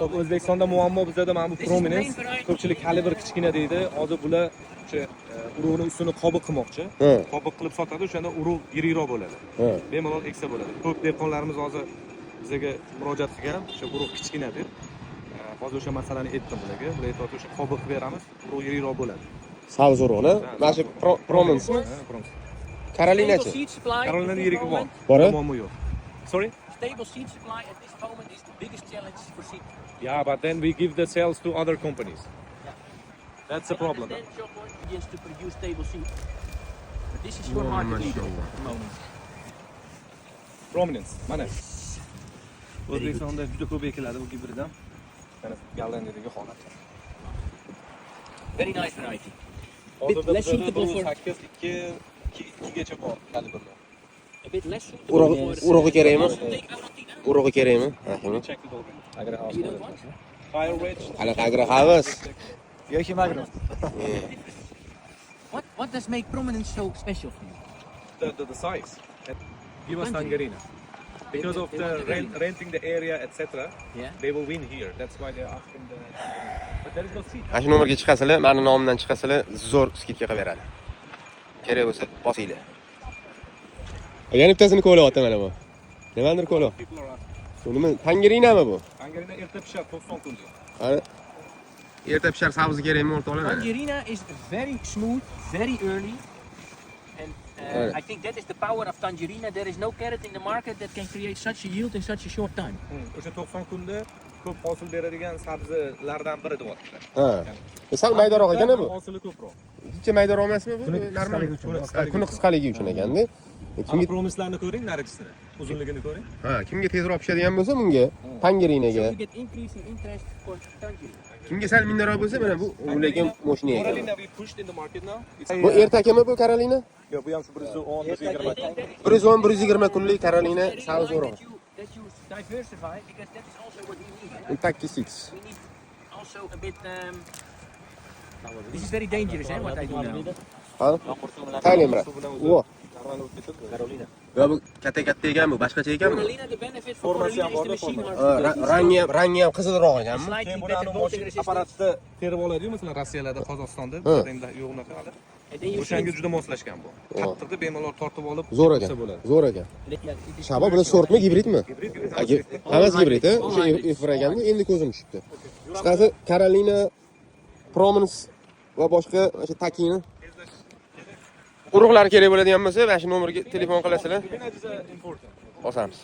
Xo'p, O'zbekistonda muammo bizda mana bu Prominence ko'pchilik kalibr kichkina deydi. Hozir bular o'sha urug'ning ustini qobiq qilmoqchi. Qobiq qilib sotadi, o'shanda urug' yirikroq bo'ladi. Bemalol eksa bo'ladi. Ko'p dehqonlarimiz hozir bizga murojaat qilgan, o'sha urug' kichkina deb. Hozir o'sha masalani aytdim bularga. Bular aytibdi, o'sha qobiq qilib beramiz, urug' yirikroq bo'ladi. Sabz urug'ni. Mana shu Prominence. Carolinachi. Carolina yirik bor. Muammo yo'q. Sorry? Stable seed supply at this moment is the biggest challenge for seed. Yeah, but then we give the sales to other companies. That's the problem. Then Shopwood begins to produce stable seed. But this is your market leader at the moment. Prominence, mana. O'zbekistonda juda ko'p ekiladi bu gibriddan. Mana Gollandiyadagi holat. Very nice variety. Hozirda less suitable for 2 gacha bor kalibrlar. a bit less suitable for Urug'i kerakmi? Agrotina. Urug'i kerakmi? Check it over. Agri-house. Fire rate. Qanaqa agri-house? Yoki Magnum. What does make Prominence so special for you? The size. Give us Tangerina. Because of the renting the area, etc. Yeah. They will win here. That's why they're asking the. But there is no seat. Mana shu nomerga chiqasizlar, meni nomimdan chiqasizlar, zo'r skidga qilib beradi. Kerak bo'lsa bosinglar. Yana bittasini ko'ryapti mana bu. Nimadir ko'ryapti. People are asking. Bu nima? Tangerinami bu? Tangerina erta pishadi, 90 kunda. Qani. Erta pishar sabzi kerakmi o'rtoqlar? Tangerina is very smooth, very early. And I think that is the power of Tangerina. There is no carrot in the market that can create such a yield in such a short time. O'sha 90 kunda ko'p hosil beradigan sabzilardan biri deyaptilar. Ha. Sal maydaroq ekan bu. Hosili ko'proq. Uncha maydaroq emasmi bu? Normal. Kuni qisqaligi uchun ekanda. Kimga promislarni ko'ring, nargisini, uzunligini ko'ring. Ha, kimga tezroq pishadigan bo'lsa bunga, tangerinaga. You get increasing interest for Tangerina. Kimga sal mindaroq bo'lsa mana bu ularga mashina ekan. Carolina we pushed in the market now. Bu ertakimi bu Carolina? Yo'q, bu ham shu 110, 120. 110-120 kunlik Carolina sabz urug'i. That you diversify because that is also what we need. Impact 6. We need also a bit. This is very dangerous, what I do now. Ha? Taylemra. Wo. Carolina. Yo bu katta ekan bu, boshqacha ekanmi? Cornalina, the benefit for Cornalina is the machine Rangi ham qizilroq ekanmi? slightly Keyin better buni bolting mashina resistance. apparatda terib oladi-yu, masalan, Rossiyalarda, Qozog'istonda, endi yo'q unaqa hali. And then you O'shanga juda moslashgan bu. Qattiqda bemalol tortib olib, Zo'r ekan. Zo'r ekan. Shaba bular sortmi, gibridmi? Hammasi gibrid, o'sha efir ekanda, endi ko'zim tushibdi. Qisqasi Carolina, Prominence va boshqa o'sha Takini urug'lar kerak bo'ladigan bo'lsa, mana shu nomerga telefon qilasizlar. Osamiz.